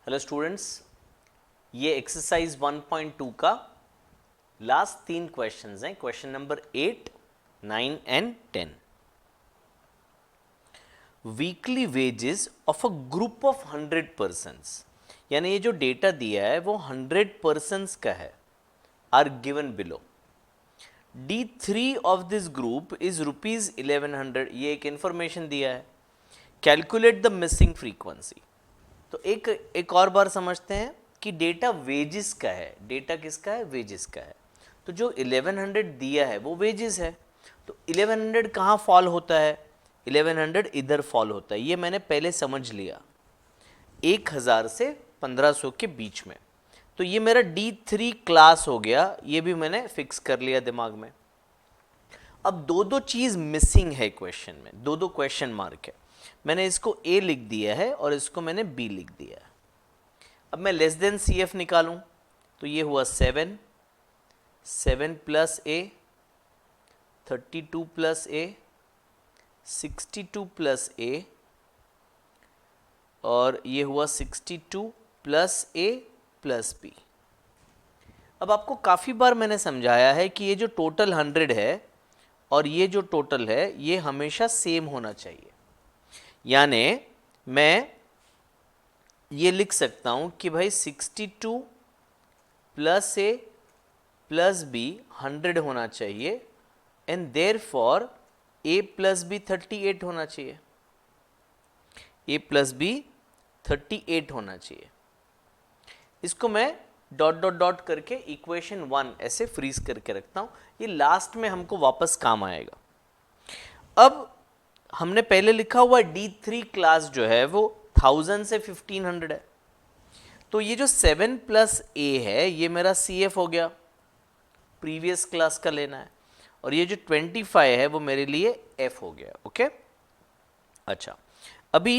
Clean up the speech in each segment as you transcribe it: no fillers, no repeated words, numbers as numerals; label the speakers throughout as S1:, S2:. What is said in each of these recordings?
S1: Hello students, ये exercise 1.2 का last 3 questions हैं। Question number 8, 9 and 10। Weekly wages of a group of 100 persons, यानी ये जो डेटा दिया है वो 100 पर्सन्स का है, are given below. D3 of this group is ₹1100। ये एक इंफॉर्मेशन दिया है। Calculate the missing frequency. तो एक और बार समझते हैं कि डेटा वेजेस का है। डेटा किसका है? वेजेस का है। तो जो 1100 दिया है वो वेजेस है। तो 1100 कहाँ फॉल होता है? 1100 इधर फॉल होता है। ये मैंने पहले समझ लिया, 1000 से 1500 के बीच में। तो ये मेरा D3 क्लास हो गया, ये भी मैंने फिक्स कर लिया दिमाग में। अब दो दो चीज मिसिंग है क्वेश्चन में, दो दो क्वेश्चन मार्क है। मैंने इसको A लिख दिया है और इसको मैंने B लिख दिया है। अब मैं लेस देन CF निकालूं तो ये हुआ 7 plus A, 32 plus A, 62 plus A, और ये हुआ 62 प्लस A प्लस B। अब आपको काफ़ी बार मैंने समझाया है कि ये जो टोटल 100 है और ये जो टोटल है ये हमेशा सेम होना चाहिए। यानी मैं ये लिख सकता हूं कि भाई 62 प्लस A प्लस B 100 होना चाहिए, and therefore A plus B 38 होना चाहिए। A प्लस B 38 होना चाहिए। इसको मैं डॉट डॉट डॉट करके इक्वेशन 1 ऐसे फ्रीज करके रखता हूं। ये लास्ट में हमको वापस काम आएगा। अब हमने पहले लिखा हुआ D3 क्लास जो है वो 1000 से 1500 है। तो ये जो 7 प्लस A है ये मेरा CF हो गया, प्रीवियस क्लास का लेना है। और ये जो 25 है वो मेरे लिए F हो गया। ओके, अच्छा, अभी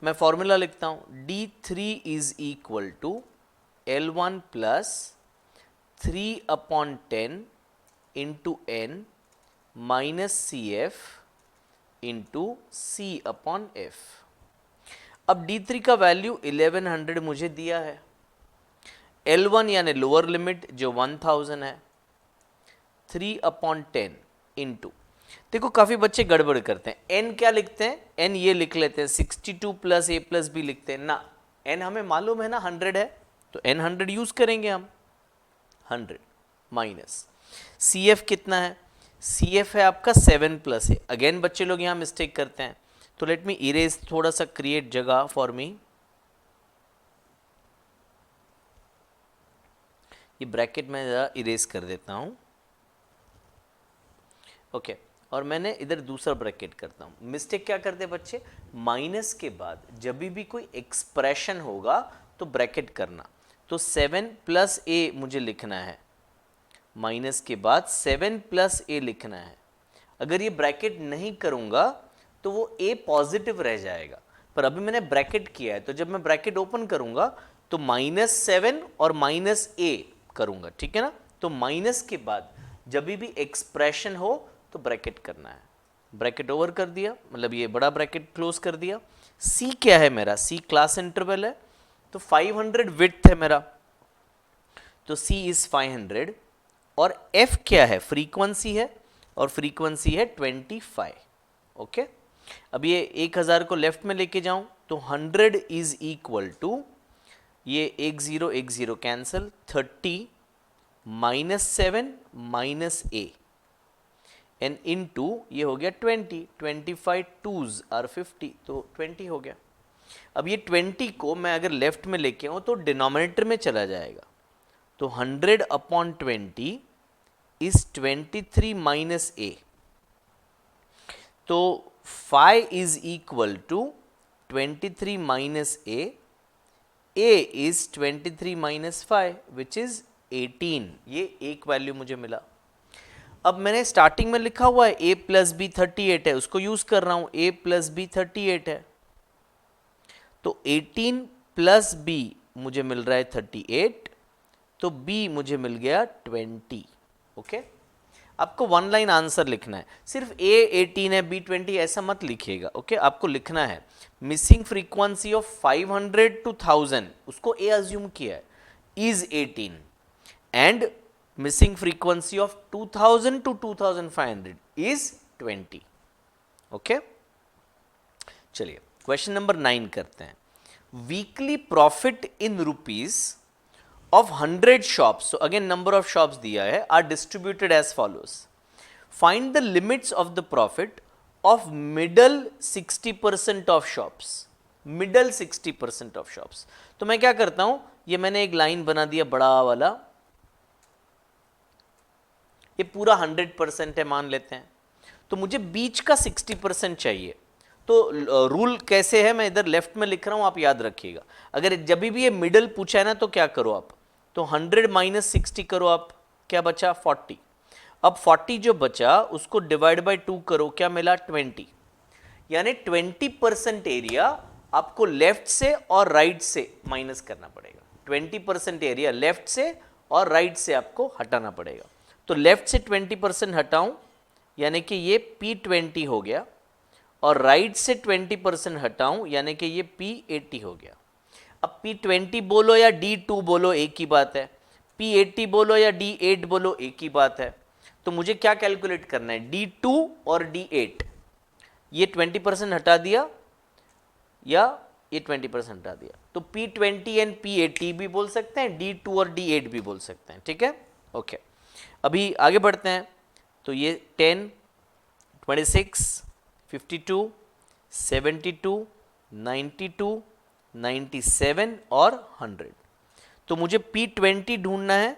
S1: मैं फॉर्मूला लिखता हूं। D3 is equal to L1 plus 3/10 into N minus CF into C/F। अब D3 का वैल्यू 1100 मुझे दिया है। L1 यानी लोअर लिमिट जो 1000 है, 3/10 इंटू, देखो काफी बच्चे गड़बड़ करते हैं। n क्या लिखते हैं? n ये लिख लेते हैं 62 प्लस A प्लस B लिखते हैं ना। n हमें मालूम है ना 100 है, तो n 100 यूज करेंगे हम। 100 माइनस CF कितना है? CF है आपका 7 प्लस A। अगेन बच्चे लोग यहाँ मिस्टेक करते हैं, तो लेट मी इरेज, थोड़ा सा क्रिएट जगह फॉर मी। ये ब्रैकेट में जरा इरेज कर देता हूँ। ओके, और मैंने इधर दूसरा ब्रैकेट करता हूँ। मिस्टेक क्या करते हैं बच्चे? माइनस के बाद जब भी कोई एक्सप्रेशन होगा तो ब्रैकेट करना। तो 7 प्लस A मुझे लिखना है, माइनस के बाद 7 प्लस A लिखना है। अगर ये ब्रैकेट नहीं करूँगा तो वो A पॉजिटिव रह जाएगा, पर अभी मैंने ब्रैकेट किया है, तो जब मैं ब्रैकेट ओपन करूँगा तो -7 और -A करूँगा, ठीक है ना। तो माइनस के बाद जब भी एक्सप्रेशन हो तो ब्रैकेट करना है। ब्रैकेट ओवर कर दिया, मतलब ये बड़ा ब्रैकेट क्लोज कर दिया। C क्या है मेरा? C क्लास इंटरवल है, तो 500 विड्थ है मेरा, तो C इज 500। और F क्या है? फ्रीक्वेंसी है, और फ्रीक्वेंसी है 25। ओके, अब ये 1000 को लेफ्ट में लेके जाऊं तो 100 इज इक्वल टू, ये 10 cancel, 30 -7 minus A and into ये हो गया 20। 25 2s आर 50, तो 20 हो गया। अब ये 20 को मैं अगर लेफ्ट में लेके आऊं तो डिनोमिनेटर में चला जाएगा, तो 100/20 इज 23 माइनस A। तो 5 is equal to 23 minus A is 23 minus 5 which is 18। ये एक वैल्यू मुझे मिला। अब मैंने स्टार्टिंग में लिखा हुआ है A प्लस B 38 है, उसको यूज कर रहा हूं। A प्लस B 38 है, तो 18 प्लस B मुझे मिल रहा है 38, तो B मुझे मिल गया 20। ओके, आपको वन लाइन आंसर लिखना है, सिर्फ A18 है B20 ऐसा मत लिखिएगा, ओके। आपको लिखना है मिसिंग फ्रीक्वेंसी ऑफ 500 to 1000, उसको A अज्यूम किया है, is 18 and missing frequency of 2000 to 2500 is 20, okay. चलिए क्वेश्चन नंबर 9 करते हैं। Weekly profit in rupees of 100 shops, so again number of shops दिया है, are distributed as follows. Find the limits of the profit of middle 60% of shops. Middle 60% of shops. तो मैं क्या करता हूं, ये मैंने एक लाइन बना दिया बड़ा वाला, ये पूरा 100% है मान लेते हैं, तो मुझे बीच का 60% चाहिए। तो रूल कैसे है, मैं इधर लेफ्ट में लिख रहा हूं, आप याद रखिएगा। अगर जब भी ये मिडल पूछा है ना तो क्या करो आप, तो 100 माइनस 60 करो आप, क्या बचा 40। अब 40 जो बचा उसको डिवाइड बाय 2 करो, क्या मिला 20, यानी 20% एरिया आपको लेफ्ट से और राइट से माइनस करना पड़ेगा। 20% एरिया लेफ्ट से और राइट से आपको हटाना पड़ेगा। तो लेफ्ट से 20% हटाऊं, यानी कि ये P20 हो गया, और राइट से 20% हटाऊं, यानी कि ये P80 हो गया। अब P20 बोलो या D2 बोलो एक ही बात है, P80 बोलो या D8 बोलो एक ही बात है। तो मुझे क्या कैलकुलेट करना है, D2 और D8, ये 20% हटा दिया या ये 20% हटा दिया, तो P20 एंड P80 भी बोल सकते हैं, D2 और D8 भी बोल सकते हैं, ठीक है, ओके। अभी आगे बढ़ते हैं, तो ये 10, 26, 52, 72, 92, 97 और 100। तो मुझे P20 ढूंढना है।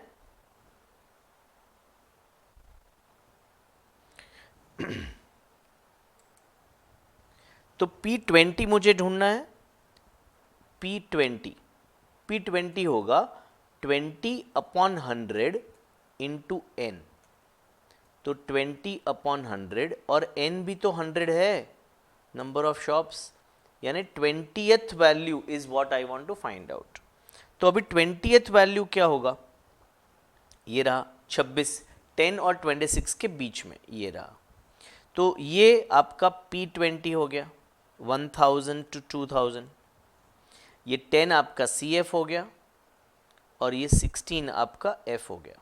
S1: तो P20 मुझे ढूंढना है, P20 होगा 20/100 इंटू n, तो 20/100, और n भी तो 100 है, नंबर ऑफ शॉप्स, यानी 20th value is what I want to find out. तो अभी 20th वैल्यू क्या होगा, ये रहा 26, 10 और 26 के बीच में ये रहा। तो ये आपका P20 हो गया 1000 to 2000, ये 10 आपका CF हो गया, और ये 16 आपका F हो गया,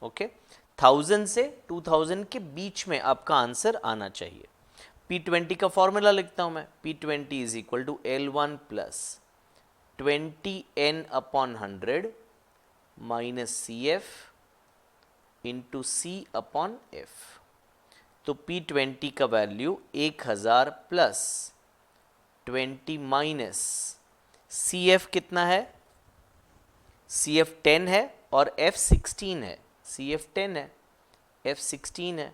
S1: ओके। 1000 से 2000 के बीच में आपका आंसर आना चाहिए। P20 का फॉर्मूला लिखता हूं मैं, P20 is equal to L1 plus 20n/100 minus CF into C/F। तो P20 का वैल्यू 1000 प्लस 20 माइनस CF कितना है, CF 10 है और F 16 है, CF 10 है, F 16 है,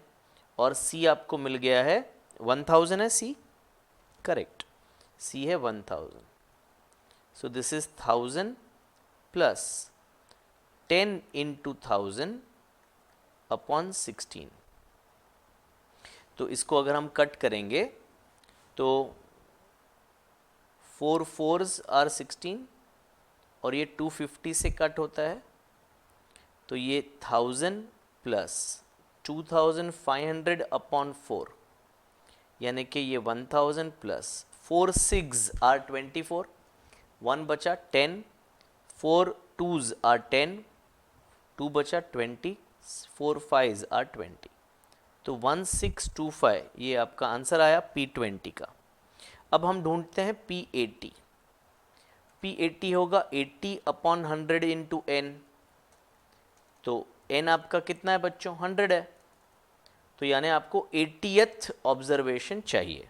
S1: और C आपको मिल गया है 1000 है, C करेक्ट, C है 1000। So this is 1000 plus 10 into 1000 upon 16। तो इसको अगर हम कट करेंगे तो 4 4s आर 16, और ये 250 से कट होता है, तो ये 1000 प्लस 2500 अपॉन 4, यानी कि ये 1000 प्लस 4 6 आर 24, 1 बचा 10, 4 2s आर 10, 2 बचा 20, 4 5s आर 20, तो 1625 ये आपका आंसर आया P20 का। अब हम ढूंढते हैं P80। P80 होगा 80/100 इंटू n, तो n आपका कितना है बच्चों, 100 है, तो यानी आपको 80th ऑब्जर्वेशन चाहिए।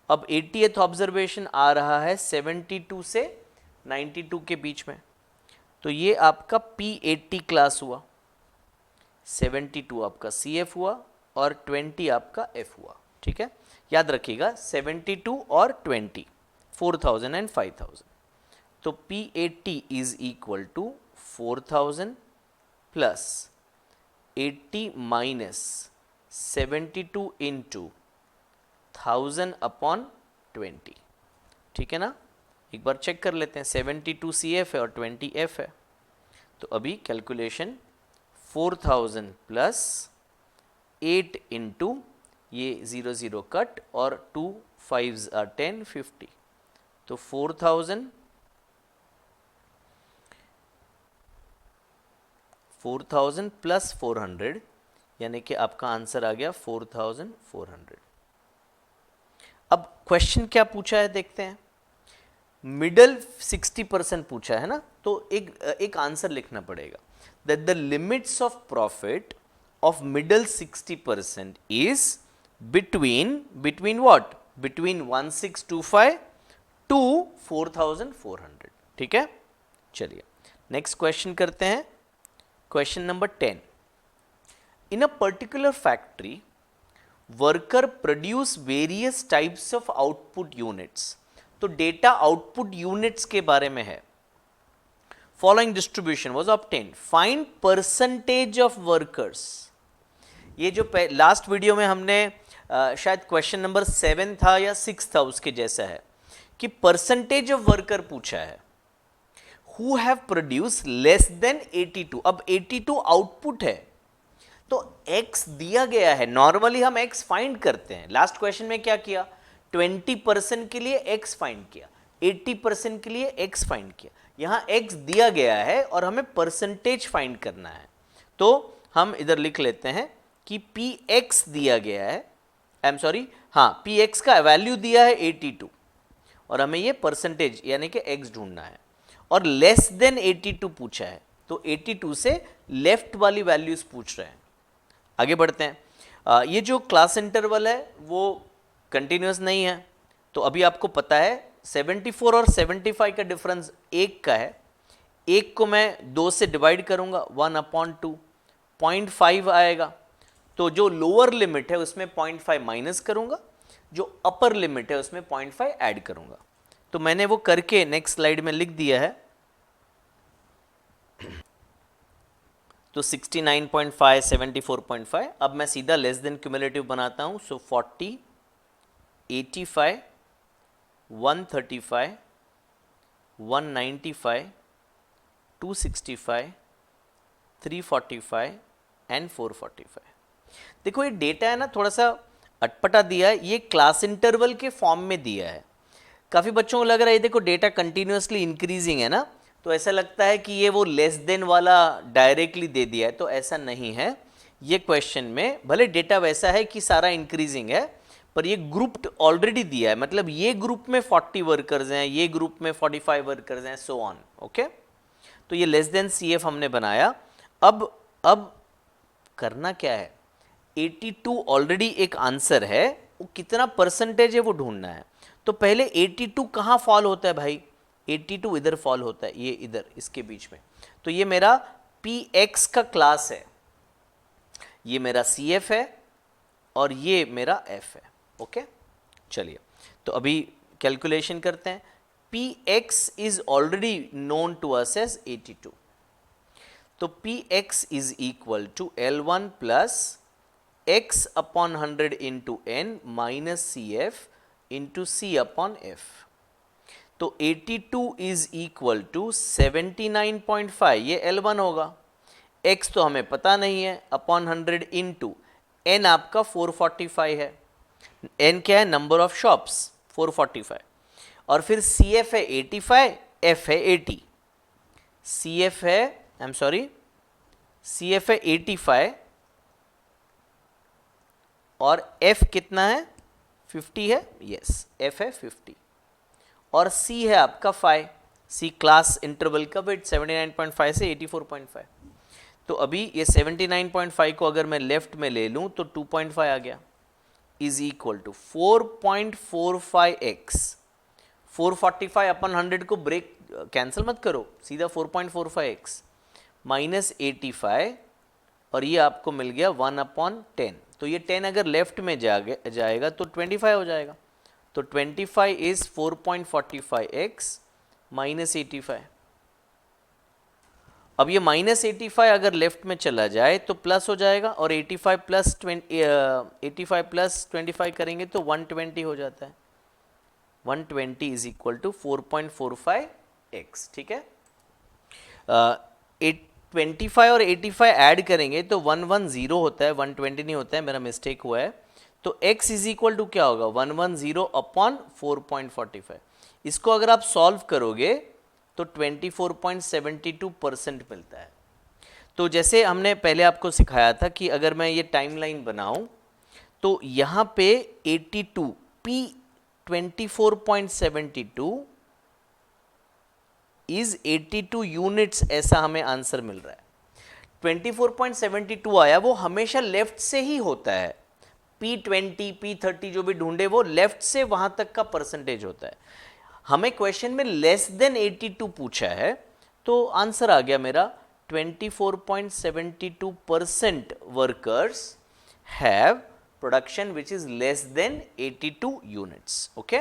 S1: अब 80th ऑब्जर्वेशन आ रहा है 72 से 92 के बीच में, तो ये आपका P80 क्लास हुआ, 72 आपका CF हुआ और 20 आपका F हुआ, ठीक है। याद रखिएगा 72 और 20, 4000 एंड 5000। तो P80 is equal to 4000 plus 80 minus 72 into 1000 upon 20, ठीक है ना। एक बार चेक कर लेते हैं, 72 CF है और 20 F है, तो अभी कैलकुलेशन 4000 प्लस 8 इंटू ये 0 0 कट और 2 5s are 10 50, तो 4000 प्लस 400 यानी कि आपका आंसर आ गया 4400। अब क्वेश्चन क्या पूछा है देखते हैं। मिडल 60% पूछा है ना, तो एक आंसर लिखना पड़ेगा that the limits of profit of middle 60% is between what, between 1625 to 4400। ठीक है, चलिए नेक्स्ट क्वेश्चन करते हैं। Question number 10, in a particular factory worker produce various types of output units. तो डेटा आउटपुट यूनिट्स के बारे में है। Following distribution was obtained, find percentage of workers. ये जो लास्ट वीडियो में हमने शायद क्वेश्चन नंबर 7 था या 6 था, उसके जैसा है कि परसेंटेज ऑफ वर्कर पूछा है who have produce less than 82। अब 82 आउटपुट है तो x दिया गया है, नॉर्मली हम x फाइंड करते हैं। लास्ट क्वेश्चन में क्या किया, 20% के लिए x फाइंड किया, 80% के लिए x फाइंड किया। यहां x दिया गया है और हमें परसेंटेज फाइंड करना है, तो हम इधर लिख लेते हैं कि px दिया गया है, आई एम सॉरी, हाँ px का वैल्यू दिया है 82 और हमें ये परसेंटेज यानी कि x ढूंढना है और लेस देन 82 पूछा है, तो 82 से लेफ्ट वाली वैल्यूज पूछ रहे हैं। आगे बढ़ते हैं। ये जो क्लास इंटरवल है वो कंटिन्यूस नहीं है, तो अभी आपको पता है 74 और 75 का डिफरेंस 1 का है। 1 को मैं 2 से डिवाइड करूंगा 1/2, 0.5 आएगा। तो जो लोअर लिमिट है उसमें 0.5 माइनस करूंगा, जो अपर लिमिट है उसमें 0.5 ऐड करूंगा। तो मैंने वो करके नेक्स्ट स्लाइड में लिख दिया है। तो 69.5, 74.5। अब मैं सीधा लेस देन क्यूमुलेटिव बनाता हूं। सो 40, 85, 135, 195, 265, 345 एंड 445। देखो ये डेटा है ना, थोड़ा सा अटपटा दिया है, ये क्लास इंटरवल के फॉर्म में दिया है। काफ़ी बच्चों को लग रहा है देखो डेटा कंटिन्यूसली इंक्रीजिंग है ना, तो ऐसा लगता है कि ये वो लेस देन वाला डायरेक्टली दे दिया है, तो ऐसा नहीं है। ये क्वेश्चन में भले डेटा वैसा है कि सारा इंक्रीजिंग है, पर ये ग्रुप्ड ऑलरेडी दिया है, मतलब ये ग्रुप में 40 वर्कर्स हैं, ये ग्रुप में 45 वर्कर्स हैं, सो ऑन। ओके, तो ये लेस देन CF हमने बनाया। अब करना क्या है, 82 ऑलरेडी एक आंसर है, वो कितना परसेंटेज है वो ढूंढना है। तो पहले 82 कहाँ फॉल होता है भाई, 82 इधर फॉल होता है, ये इधर इसके बीच में। तो ये मेरा px का क्लास है, ये मेरा CF है और ये मेरा f है। ओके, चलिए तो अभी कैलकुलेशन करते हैं। px is already known to us as 82, तो px is equal to L1 plus x upon 100 into n minus CF into C upon F। तो 82 इज इक्वल टू 79.5, ये L1 होगा, x तो हमें पता नहीं है, अपॉन 100 इंटू n आपका 445 है, n क्या है, नंबर ऑफ शॉप्स 445, और फिर CF है 85, F है 80। CF है, आई एम सॉरी, CF है 85 और F कितना है, 50 है, यस F है 50 और C है आपका 5, C क्लास इंटरवल का वेट 79.5 से 84.5। तो अभी ये 79.5 को अगर मैं लेफ्ट में ले लूं तो 2.5 आ गया, इज इक्वल टू 4.45x। 445 अपन 100 को ब्रेक कैंसिल मत करो, सीधा 4.45x माइनस 85 और ये आपको मिल गया 1/10। तो ये 10 अगर लेफ्ट में जाएगा तो 25 हो जाएगा। तो 25 इज 4.45x माइनस 85। अब ये माइनस 85 अगर लेफ्ट में चला जाए तो प्लस हो जाएगा, और 85 प्लस 25 करेंगे तो 120 हो जाता है। 120 इज इक्वल टू 4.45x। ठीक है, 25 और 85 ऐड करेंगे तो 110 होता है, 120 नहीं होता है, मेरा मिस्टेक हुआ है। तो x इज इक्वल टू क्या होगा, 110 अपॉन 4.45। इसको अगर आप सॉल्व करोगे तो 24.72% मिलता है। तो जैसे हमने पहले आपको सिखाया था कि अगर मैं ये टाइमलाइन बनाऊं तो यहाँ पे 82 p 24.72 इज 82 यूनिट्स, ऐसा हमें आंसर मिल रहा है। 24.72 आया, वो हमेशा लेफ्ट से ही होता है। P20 P30 जो भी ढूंढे वो लेफ्ट से वहां तक का परसेंटेज होता है। हमें क्वेश्चन में लेस देन 82 पूछा है, तो आंसर आ गया मेरा 24.72% workers have production which is less than 82 units. Okay,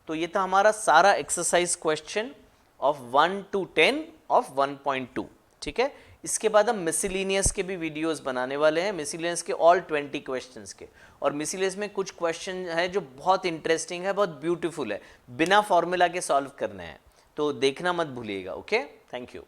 S1: तो ये था हमारा सारा exercise question of 1 to 10 of 1.2। ठीक है, इसके बाद हम मिसलिनियस के भी वीडियोस बनाने वाले हैं, मिसलिनियस के ऑल 20 क्वेश्चंस के। और मिसलिनियस में कुछ क्वेश्चन है जो बहुत इंटरेस्टिंग है, बहुत ब्यूटीफुल है, बिना फॉर्मूला के सॉल्व करने हैं, तो देखना मत भूलिएगा। Okay, thank you.